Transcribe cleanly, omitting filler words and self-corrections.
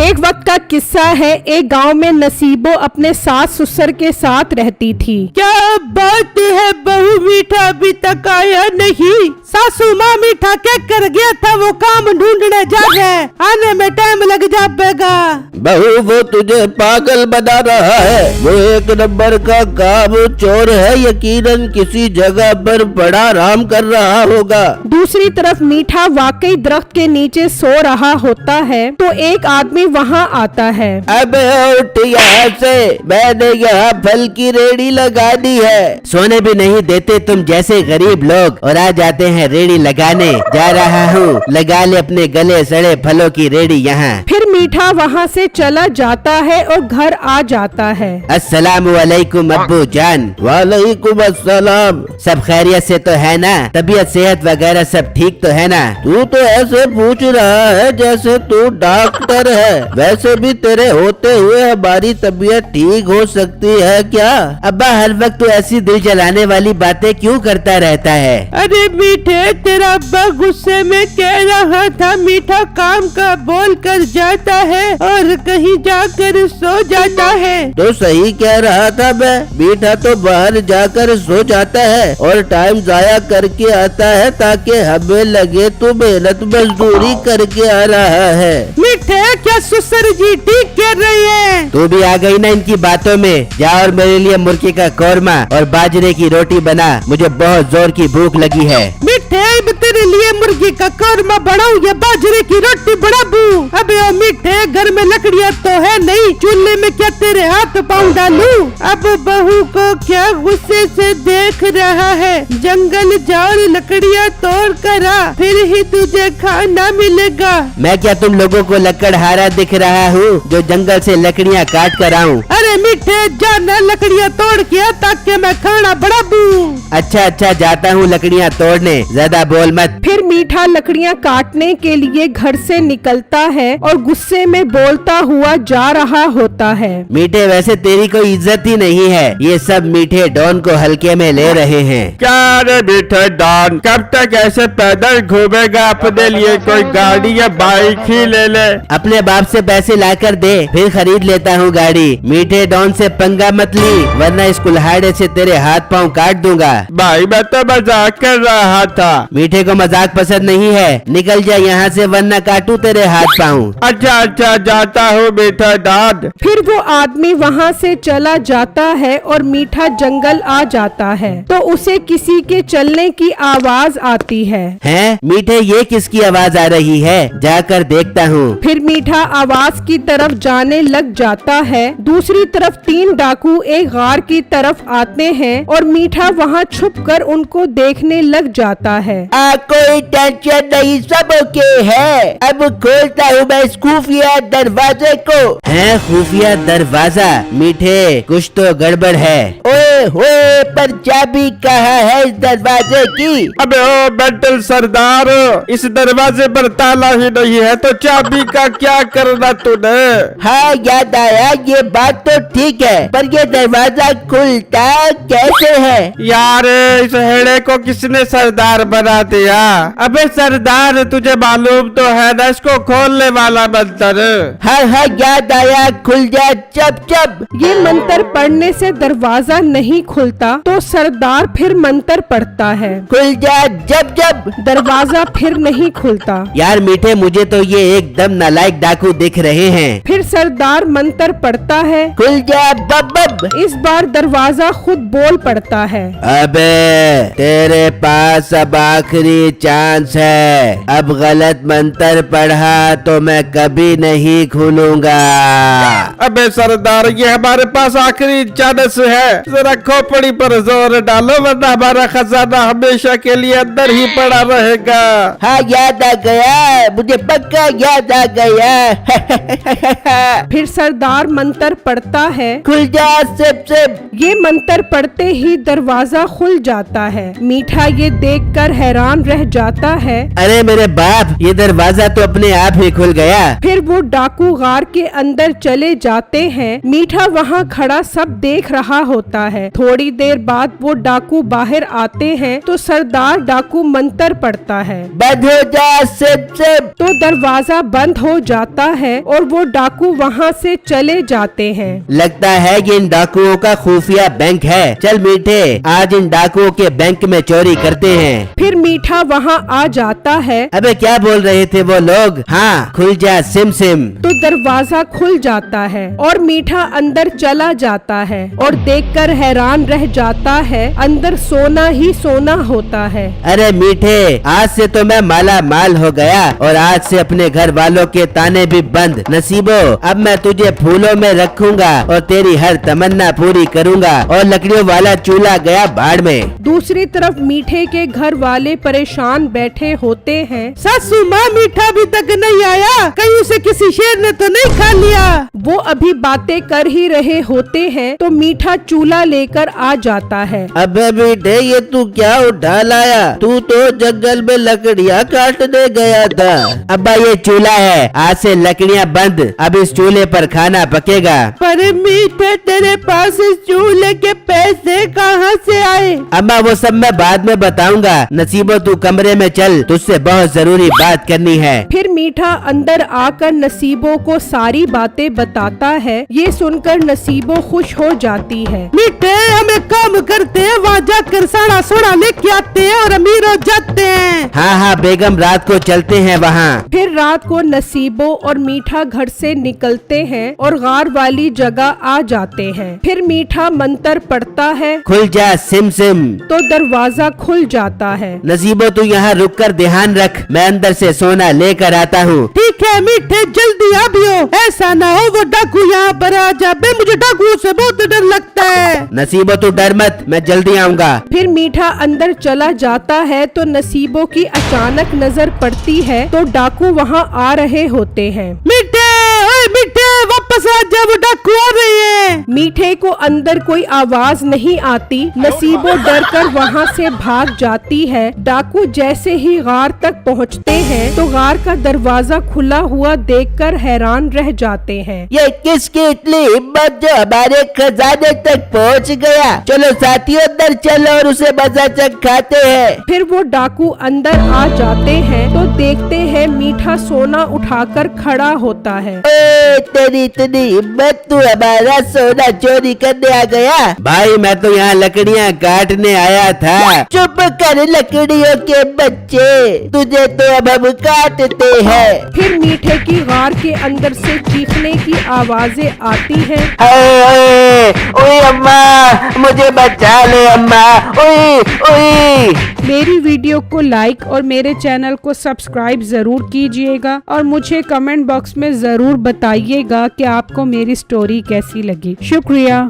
एक वक्त का किस्सा है। एक गांव में नसीबो अपने सास ससुर के साथ रहती थी। क्या बात है, बहू मीठा अभी तक आया नहीं। सासू माँ मीठा क्या कर गया था, वो काम ढूंढने जा रहे, आने में टाइम लग जाएगा। बहू वो तुझे पागल बना रहा है, वो एक नंबर का काम चोर है, यकीनन किसी जगह पर बड़ा आराम कर रहा होगा। दूसरी तरफ मीठा वाकई दरख्त के नीचे सो रहा होता है तो एक आदमी वहाँ आता है। अब उठ यहाँ से, मैंने यहाँ फल की रेडी लगा दी है। सोने भी नहीं देते तुम जैसे गरीब लोग और आ जाते हैं रेडी लगाने। जा रहा हूँ, लगा ले अपने गले सड़े फलों की रेडी यहाँ। फिर मीठा वहाँ से चला जाता है और घर आ जाता है। अस्सलाम वालेकुम अब्बू जान। वालेकुम अस्सलाम। सब खैरियत से तो है ना? तबीयत सेहत वगैरह सब ठीक तो है ना? तू तो ऐसे पूछ रहा है जैसे तू डॉक्टर है। वैसे भी तेरे होते हुए हमारी तबीयत ठीक हो सकती है क्या? अब्बा हर वक्त तो ऐसी दिल जलाने वाली बातें क्यों करता रहता है? अरे मीठे, तेरा अब्बा गुस्से में कह रहा था मीठा काम का बोल कर जाता है और कहीं जाकर सो जाता है। तो सही कह रहा था मैं। मीठा तो बाहर जाकर सो जाता है और टाइम जाया करके आता है ताकि हमें लगे तो मेहनत मजदूरी करके आ रहा है। मीठे, क्या ससुर जी ठीक कह रही है? तू भी आ गई ना इनकी बातों में। जा और मेरे लिए मुर्गी का कौरमा और बाजरे की रोटी बना, मुझे बहुत जोर की भूख लगी है। मीठे, तेरे लिए मुर्गी का कौरमा बनाऊं या बाजरे की रोटी बनाऊं? अबे ओ मीठे, घर में लकड़ियाँ तो है नहीं, चूल्हे में क्या तेरे हाथ पाँव डालूं? अब बहू को क्या गुस्से से देख रहा है। जंगल जाओ, लकड़ियाँ तोड़ कर आ, फिर ही तुझे खाना मिलेगा। मैं क्या तुम लोगों को लकड़हारा दिख रहा हूँ जो जंगल से लकड़ियाँ काट कर आऊँ? अरे मीठे, जाना लकड़ियाँ तोड़ के ताकि मैं खाना बनाऊं। अच्छा जाता हूँ लकड़ियाँ तोड़ने, ज्यादा बोल मत। फिर मीठा लकड़ियाँ काटने के लिए घर से निकलता है और गुस्से में बोलता हुआ जा रहा होता है। मीठे, वैसे तेरी कोई इज्जत ही नहीं है। ये सब मीठे डॉन को हल्के में ले रहे हैं। क्या रे मीठे डॉन, कब तक ऐसे पैदल घूमेगा? अपने लिए कोई गाड़ी या बाइक ही ले ले। अपने बाप से पैसे लाकर दे, फिर खरीद लेता हूँ गाड़ी। मीठे डॉन से पंगा मत ली, वरना इस कुल्हाड़े से तेरे हाथ पाँव काट दूंगा। भाई मैं तो मजाक कर रहा था। मीठे को मजाक पसंद नहीं है, निकल जा यहाँ से वरना काटू तेरे हाथ पाँव। अच्छा जाता हूँ मीठा डॉन। फिर वो आदमी वहाँ से चला जाता है और मीठा जंगल आ जाता है तो उसे किसी के चलने की आवाज आती है। हैं? मीठे, ये किसकी आवाज आ रही है? जाकर देखता हूँ। फिर मीठा आवाज की तरफ जाने लग जाता है। दूसरी तरफ 3 डाकू एक गार की तरफ आते हैं और मीठा वहाँ छुपकर उनको देखने लग जाता है। कोई टेंशन नहीं, सब ओके है। अब खोलता हूँ मैं इस खुफिया दरवाजे को। है खुफिया दरवाजा? मीठे, कुछ तो गड़बड़ है। ओए होए, पर चाबी कहाँ है इस दरवाजे की? अबे ओ मेंटल सरदार, इस दरवाजे पर ताला ही नहीं है तो चाबी का क्या करना तूने? हाँ याद आया, ये बात तो ठीक है, पर ये दरवाजा खुलता कैसे है? यार इस हेड़े को किसने सरदार बना दिया? अबे सरदार, तुझे मालूम तो है ना इसको खोलने वाला मंत्र? हाँ याद आया, खुल जा चप चप। ये मंत्र पढ़ने से दरवाजा नहीं खुलता तो सरदार फिर मंत्र पढ़ता है। खुल जा जब जब। दरवाजा फिर नहीं खुलता। यार मीठे, मुझे तो ये एकदम नालायक डाकू दिख रहे हैं। फिर सरदार मंत्र पढ़ता है। खुल जा बब बब। इस बार दरवाजा खुद बोल पड़ता है। अबे तेरे पास अब आखिरी चांस है, अब गलत मंत्र पढ़ा तो मैं कभी नहीं खुलूंगा। अबे सरदार, ये हमारे पास आखिरी चांस है, जरा खोपड़ी पर जोर डालो वरना हमारा खजाना हमेशा के लिए अंदर ही पड़ा रहेगा। हाँ याद आ गया, मुझे पक्का याद आ गया। फिर सरदार मंत्र पढ़ता जाता है। खुल जा सिप सिप। ये मंत्र पढ़ते ही दरवाजा खुल जाता है। मीठा ये देखकर हैरान रह जाता है। अरे मेरे बाप, ये दरवाजा तो अपने आप ही खुल गया। फिर वो डाकू गार के अंदर चले जाते हैं। मीठा वहाँ खड़ा सब देख रहा होता है। थोड़ी देर बाद वो डाकू बाहर आते हैं तो सरदार डाकू मंत्र पढ़ता है। बंद हो जा सिप सिप। तो दरवाजा बंद हो जाता है और वो डाकू वहाँ से चले जाते हैं। लगता है कि इन डाकुओं का खुफिया बैंक है। चल मीठे, आज इन डाकुओं के बैंक में चोरी करते हैं। फिर मीठा वहाँ आ जाता है। अबे क्या बोल रहे थे वो लोग? हाँ, खुल जा सिम सिम। तो दरवाजा खुल जाता है और मीठा अंदर चला जाता है और देखकर हैरान रह जाता है। अंदर सोना ही सोना होता है। अरे मीठे, आज से तो मैं माला माल हो गया और आज से अपने घर वालों के ताने भी बंद। नसीबो, अब मैं तुझे फूलों में रखूंगा और तेरी हर तमन्ना पूरी करूंगा। और लकड़ियों वाला चूल्हा गया भाड़ में। दूसरी तरफ मीठे के घर वाले परेशान बैठे होते हैं। सासू माँ, मीठा अभी तक नहीं आया, कहीं उसे किसी शेर ने तो नहीं खा लिया। वो अभी बातें कर ही रहे होते हैं तो मीठा चूल्हा लेकर आ जाता है। अबे मीठे, ये तू क्या उठा लाया? तू तो जंगल में लकड़ियाँ काटने गया था। अब्बा ये चूल्हा है, आज से लकड़ियाँ बंद। अब इस चूल्हे पर खाना पकेगा। पर मीठे, तेरे पास इस चूल्हे के पैसे कहाँ से आए? अम्मा वो सब मैं बाद में बताऊंगा। नसीबो तू कमरे में चल, तुझसे बहुत जरूरी बात करनी है। फिर मीठा अंदर आकर नसीबो को सारी बातें बताता है। ये सुनकर नसीबो खुश हो जाती है। मीठे, हम एक काम करते हैं, वहाँ जाकर साड़ा सोड़ा लेके आते हैं और अमीर हो जाते हैं। हाँ हाँ बेगम, रात को चलते हैं वहाँ। फिर रात को नसीबो और मीठा घर से निकलते हैं और गार वाली जगह आ जाते हैं। फिर मीठा मंत्र पढ़ता है। खुल जा सिम सिम। तो दरवाजा खुल जाता है। नसीबो तू यहाँ रुक कर ध्यान रख, मैं अंदर से सोना लेकर आता हूँ। ठीक है मीठे, जल्दी आबियो, ऐसा ना हो वो डाकू यहाँ पर आ जाए। मुझे डाकुओं से बहुत डर लगता है। नसीबो तू डर मत, मैं जल्दी आऊँगा। फिर मीठा अंदर चला जाता है तो नसीबो की अचानक नजर पड़ती है तो डाकू वहाँ आ रहे होते हैं। मीठे, ओए मीठे, वापस आ जा, वो डाकू आ रही है। मीठे को अंदर कोई आवाज नहीं आती। नसीबो डर कर वहाँ से भाग जाती है। डाकू जैसे ही गार तक पहुँचते हैं तो गार का दरवाजा खुला हुआ देखकर हैरान रह जाते हैं। ये किसकी इतनी हिम्मत जो हमारे खजाने तक पहुँच गया? चलो साथियों, अंदर चलो और उसे मजा चखाते हैं। फिर वो डाकू अंदर आ जाते हैं तो देखते हैं मीठा सोना उठाकर खड़ा होता है। ओए, तेरी इतनी हिम्मत, तू हमारा सोना चोरी करने आ गया? भाई मैं तो यहाँ लकड़ियाँ काटने आया था। चुप कर लकड़ियों के बच्चे, तुझे तो अब हम काटते हैं। फिर मीठे की गार के अंदर से चीखने की आवाजें आती हैं। ओए अम्मा, मुझे बचा ले अम्मा, ओए ओए। मेरी वीडियो को लाइक और मेरे चैनल को सब्सक्राइब जरूर कीजिएगा और मुझे कमेंट बॉक्स में जरूर बताइएगा कि आपको मेरी स्टोरी कैसी लगी। शुक्रिया।